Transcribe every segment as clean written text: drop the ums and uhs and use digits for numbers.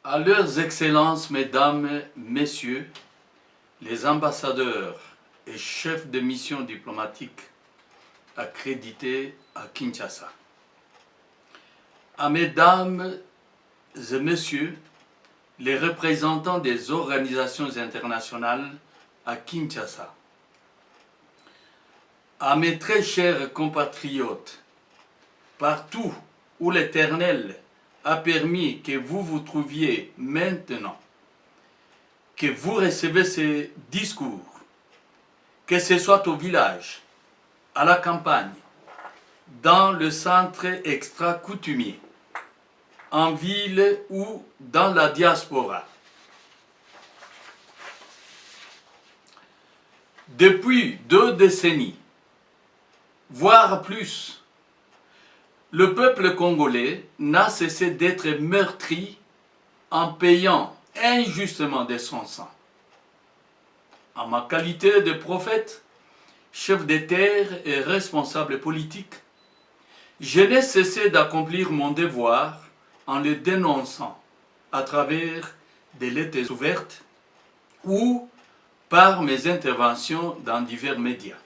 À leurs excellences, mesdames, messieurs, les ambassadeurs et chefs de mission diplomatique accrédités à Kinshasa. À mesdames et messieurs, les représentants des organisations internationales à Kinshasa. À mes très chers compatriotes, partout où l'Éternel a permis que vous vous trouviez maintenant, que vous recevez ces discours, que ce soit au village, à la campagne, dans le centre extra-coutumier, en ville ou dans la diaspora. Depuis 2 décennies, voire plus, le peuple congolais n'a cessé d'être meurtri en payant injustement de son sang. En ma qualité de prophète, chef de terre et responsable politique, je n'ai cessé d'accomplir mon devoir en le dénonçant à travers des lettres ouvertes ou par mes interventions dans divers médias.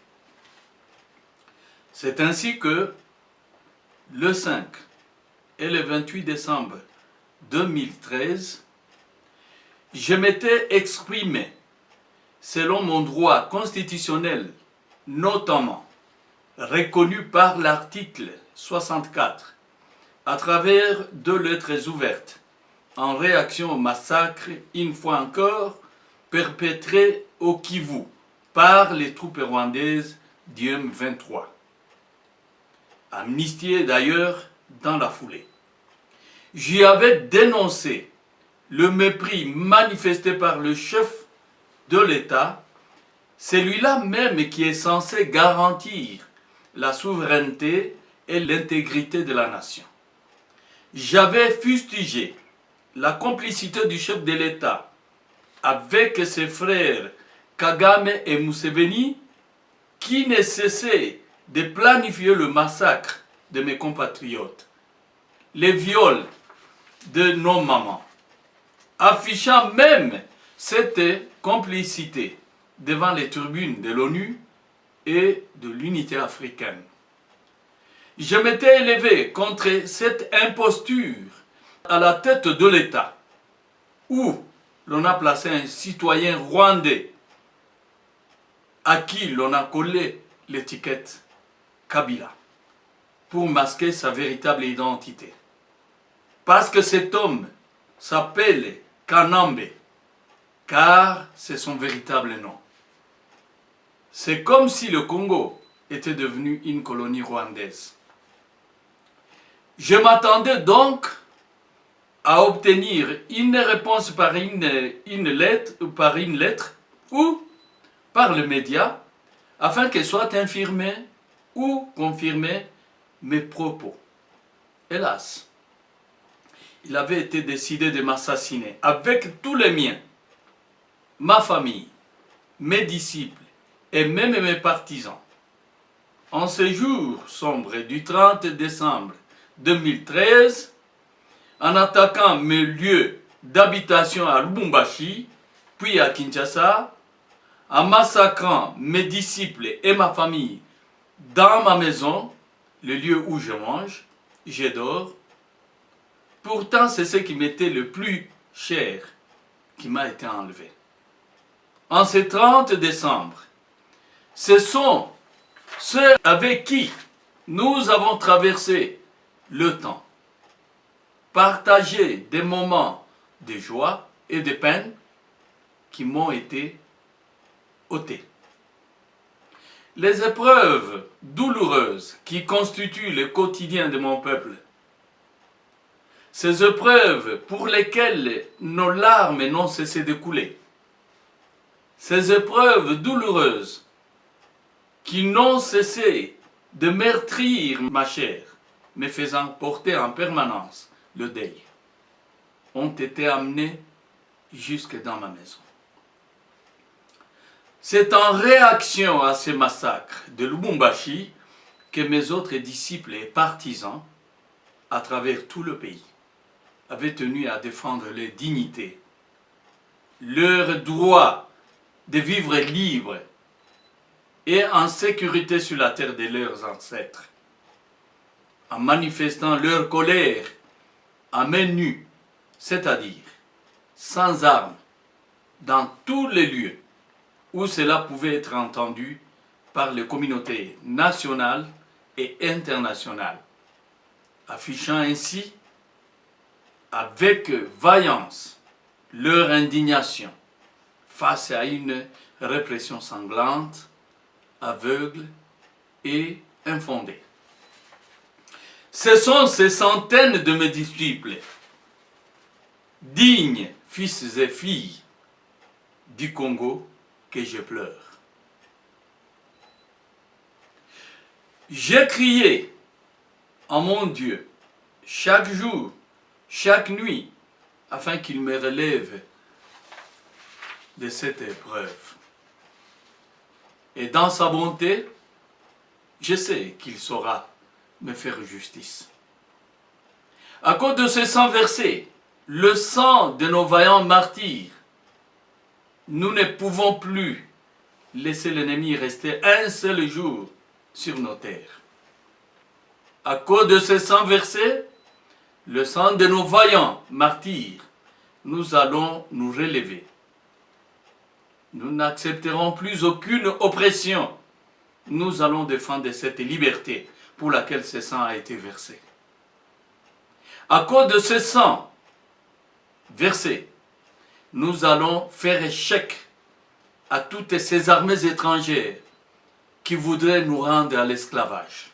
C'est ainsi que le 5 et le 28 décembre 2013, je m'étais exprimé selon mon droit constitutionnel, notamment reconnu par l'article 64, à travers 2 lettres ouvertes, en réaction au massacre, une fois encore, perpétré au Kivu par les troupes rwandaises du M23. Amnistié d'ailleurs dans la foulée. J'y avais dénoncé le mépris manifesté par le chef de l'État, celui-là même qui est censé garantir la souveraineté et l'intégrité de la nation. J'avais fustigé la complicité du chef de l'État avec ses frères Kagame et Museveni qui ne cessaient de planifier le massacre de mes compatriotes, les viols de nos mamans, affichant même cette complicité devant les tribunes de l'ONU et de l'unité africaine. Je m'étais élevé contre cette imposture à la tête de l'État, où l'on a placé un citoyen rwandais à qui l'on a collé l'étiquette Kabila pour masquer sa véritable identité. Parce que cet homme s'appelle Kanambe, car c'est son véritable nom. C'est comme si le Congo était devenu une colonie rwandaise. Je m'attendais donc à obtenir une réponse par une lettre ou par le média, afin qu'elle soit infirmée ou confirmée mes propos. Hélas, il avait été décidé de m'assassiner avec tous les miens, ma famille, mes disciples et même mes partisans. En ce jour sombre du 30 décembre 2013, en attaquant mes lieux d'habitation à Lubumbashi, puis à Kinshasa, en massacrant mes disciples et ma famille dans ma maison, le lieu où je mange, je dors. Pourtant, c'est ce qui m'était le plus cher qui m'a été enlevé. En ce 30 décembre, ce sont ceux avec qui nous avons traversé le temps, partagé des moments de joie et de peine qui m'ont été ôtés. Les épreuves douloureuses qui constituent le quotidien de mon peuple, ces épreuves pour lesquelles nos larmes n'ont cessé de couler, ces épreuves douloureuses qui n'ont cessé de meurtrir ma chair, me faisant porter en permanence le deuil, ont été amenées jusque dans ma maison. C'est en réaction à ces massacres de Lubumbashi que mes autres disciples et partisans, à travers tout le pays, avaient tenu à défendre leur dignité, leur droit de vivre libre et en sécurité sur la terre de leurs ancêtres, en manifestant leur colère à main nue, c'est-à-dire sans armes, dans tous les lieux où cela pouvait être entendu par les communautés nationales et internationales, affichant ainsi avec vaillance leur indignation face à une répression sanglante, aveugle et infondée. Ce sont ces centaines de mes disciples, dignes fils et filles du Congo, que je pleure. J'ai crié en mon Dieu chaque jour, chaque nuit, afin qu'il me relève de cette épreuve. Et dans sa bonté, je sais qu'il saura me faire justice. À cause de ces 100 versets, le sang de nos vaillants martyrs, nous ne pouvons plus laisser l'ennemi rester un seul jour sur nos terres. À cause de ces 100 versets, le sang de nos vaillants martyrs, nous allons nous relever. Nous n'accepterons plus aucune oppression. Nous allons défendre cette liberté pour laquelle ce sang a été versé. À cause de ce sang versé, nous allons faire échec à toutes ces armées étrangères qui voudraient nous rendre à l'esclavage.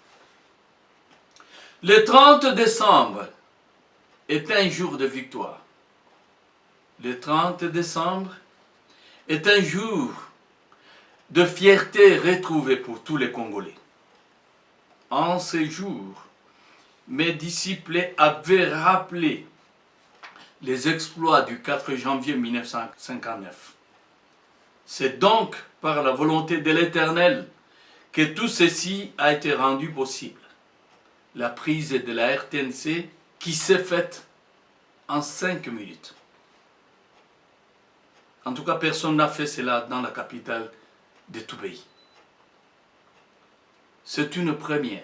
Le 30 décembre est un jour de victoire. Le 30 décembre est un jour de fierté retrouvée pour tous les Congolais. En ce jour, mes disciples avaient rappelé les exploits du 4 janvier 1959. C'est donc par la volonté de l'Éternel que tout ceci a été rendu possible. La prise de la RTNC qui s'est faite en 5 minutes. En tout cas, personne n'a fait cela dans la capitale de tout pays. C'est une première,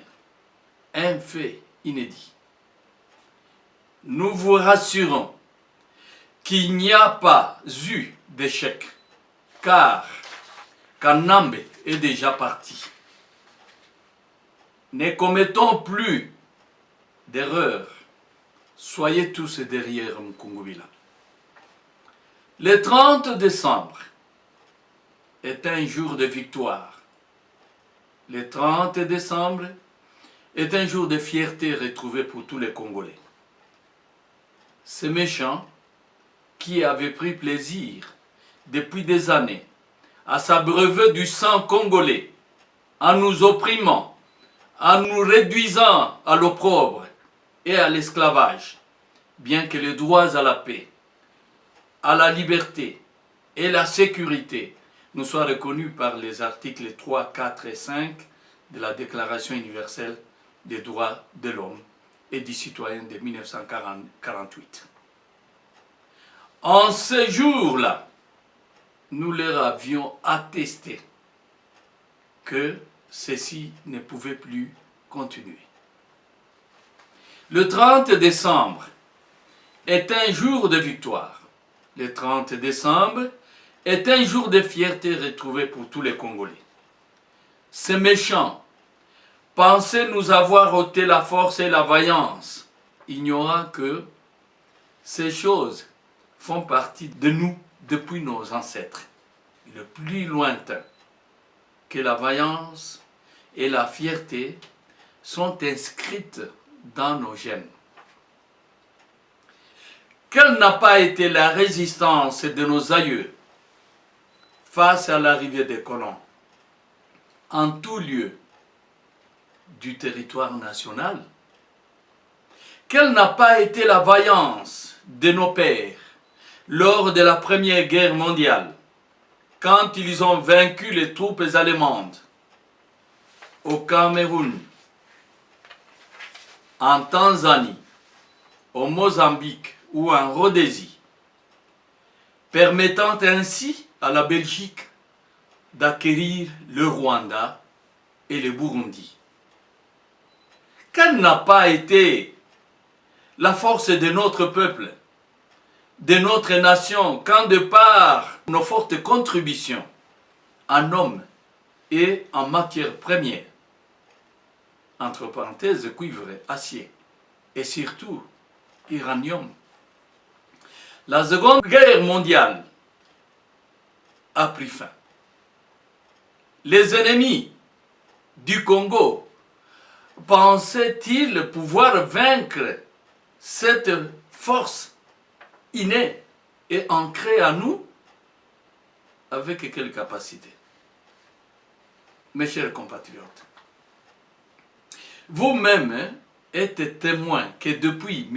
un fait inédit. Nous vous rassurons qu'il n'y a pas eu d'échec, car Kanambe est déjà parti. Ne commettons plus d'erreurs. Soyez tous derrière Mukungubila. Le 30 décembre est un jour de victoire. Le 30 décembre est un jour de fierté retrouvée pour tous les Congolais. Ces méchants qui avaient pris plaisir depuis des années à s'abreuver du sang congolais, en nous opprimant, en nous réduisant à l'opprobre et à l'esclavage, bien que les droits à la paix, à la liberté et la sécurité nous soient reconnus par les articles 3, 4 et 5 de la Déclaration universelle des droits de l'homme et du citoyen de 1948. En ce jour-là, nous leur avions attesté que ceci ne pouvait plus continuer. Le 30 décembre est un jour de victoire. Le 30 décembre est un jour de fierté retrouvée pour tous les Congolais. Ces méchants pensaient nous avoir ôté la force et la vaillance, ignorant que ces choses font partie de nous depuis nos ancêtres. Le plus lointain que la vaillance et la fierté sont inscrites dans nos gènes. Quelle n'a pas été la résistance de nos aïeux face à l'arrivée des colons en tout lieu du territoire national? Quelle n'a pas été la vaillance de nos pères lors de la Première Guerre mondiale, quand ils ont vaincu les troupes allemandes au Cameroun, en Tanzanie, au Mozambique ou en Rhodésie, permettant ainsi à la Belgique d'acquérir le Rwanda et le Burundi. Quelle n'a pas été la force de notre peuple, de notre nation, quand de par nos fortes contributions en hommes et en matières premières, entre parenthèses cuivre, acier et surtout uranium. La Seconde Guerre mondiale a pris fin. Les ennemis du Congo pensaient-ils pouvoir vaincre cette force innée et ancrée à nous? Avec quelle capacité? Mes chers compatriotes, vous-même êtes témoins que depuis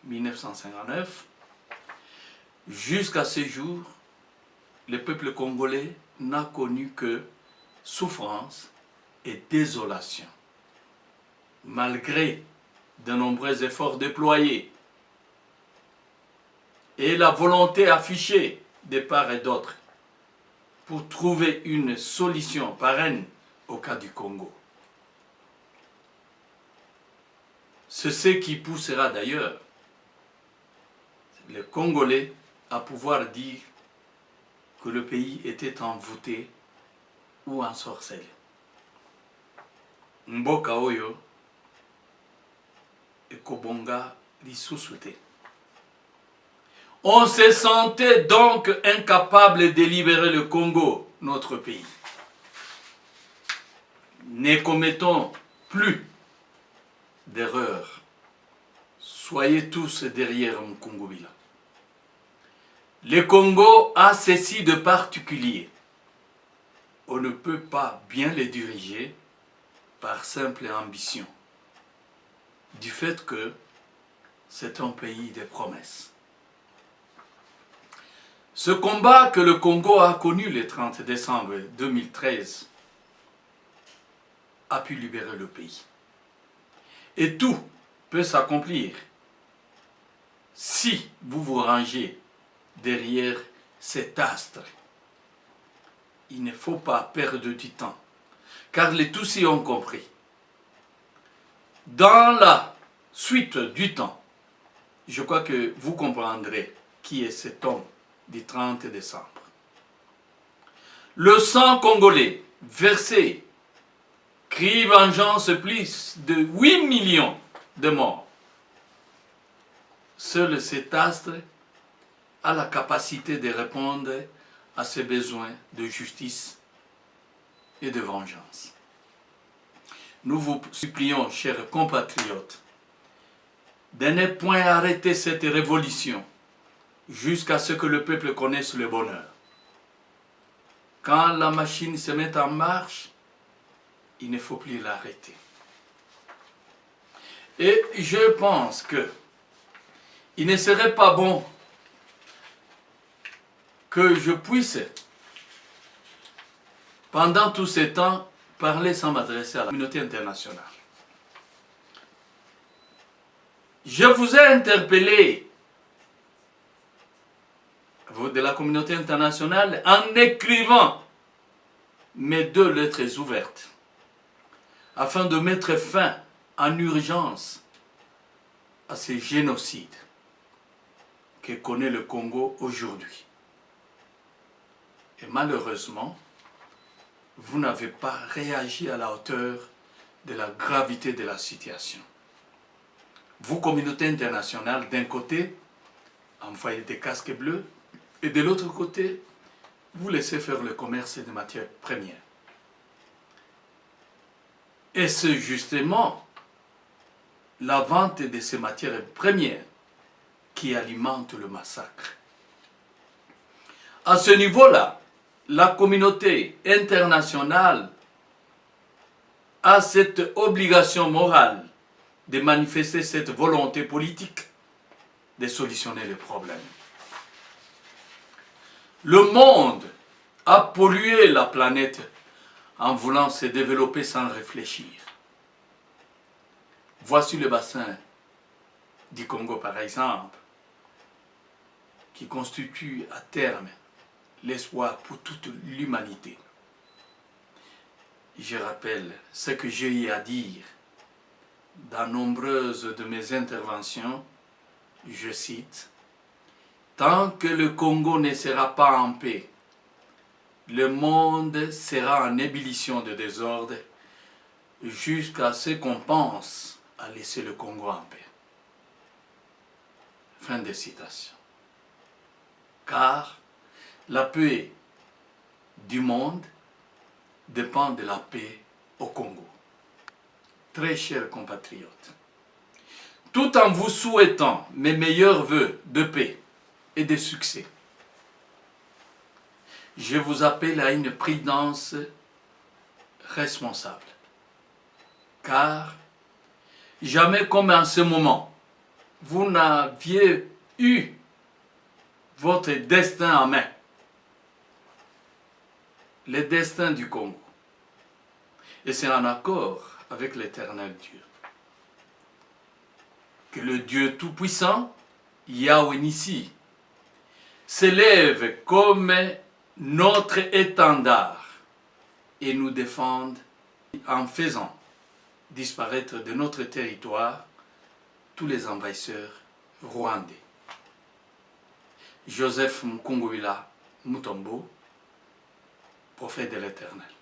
1958-1959, jusqu'à ce jour, le peuple congolais n'a connu que souffrance et désolation. Malgré de nombreux efforts déployés et la volonté affichée de part et d'autre pour trouver une solution pérenne au cas du Congo. C'est ce qui poussera d'ailleurs les Congolais à pouvoir dire que le pays était envoûté ou ensorcelé. Mboka oyo ekobonga lisusu te. On se sentait donc incapable de libérer le Congo, notre pays. Ne commettons plus d'erreurs. Soyez tous derrière Mukungubila. Le Congo a ceci de particulier. On ne peut pas bien le diriger par simple ambition, du fait que c'est un pays de promesses. Ce combat que le Congo a connu le 30 décembre 2013 a pu libérer le pays. Et tout peut s'accomplir si vous vous rangez derrière cet astre. Il ne faut pas perdre du temps, car les Tutsis ont compris. Dans la suite du temps, je crois que vous comprendrez qui est cet homme du 30 décembre. Le sang congolais versé crie vengeance plus de 8 millions de morts. Seul cet astre a la capacité de répondre à ses besoins de justice et de vengeance. Nous vous supplions, chers compatriotes, de ne point arrêter cette révolution jusqu'à ce que le peuple connaisse le bonheur. Quand la machine se met en marche, il ne faut plus l'arrêter. Et je pense que il ne serait pas bon que je puisse, pendant tout ce temps, parler sans m'adresser à la communauté internationale. Je vous ai interpellé, vous de la communauté internationale, en écrivant mes 2 lettres ouvertes, afin de mettre fin en urgence à ce génocide que connaît le Congo aujourd'hui. Et malheureusement, vous n'avez pas réagi à la hauteur de la gravité de la situation. Vous, communauté internationale, d'un côté, envoyez des casques bleus, et de l'autre côté, vous laissez faire le commerce des matières premières. Et c'est justement la vente de ces matières premières qui alimente le massacre. À ce niveau-là, la communauté internationale a cette obligation morale de manifester cette volonté politique de solutionner les problèmes. Le monde a pollué la planète en voulant se développer sans réfléchir. Voici le bassin du Congo, par exemple, qui constitue à terme l'espoir pour toute l'humanité. Je rappelle ce que j'ai eu à dire dans nombreuses de mes interventions, je cite, « Tant que le Congo ne sera pas en paix, le monde sera en ébullition de désordre jusqu'à ce qu'on pense à laisser le Congo en paix. » Fin de citation. Car la paix du monde dépend de la paix au Congo. Très chers compatriotes, tout en vous souhaitant mes meilleurs vœux de paix et de succès, je vous appelle à une prudence responsable. Car jamais comme en ce moment, vous n'aviez eu votre destin en main. Le destin du Congo. Et c'est en accord avec l'Éternel Dieu. Que le Dieu Tout-Puissant, Yahweh Nissi, s'élève comme notre étendard et nous défende en faisant disparaître de notre territoire tous les envahisseurs rwandais. Joseph Mukungwila Mutombo, prophète de l'Éternel.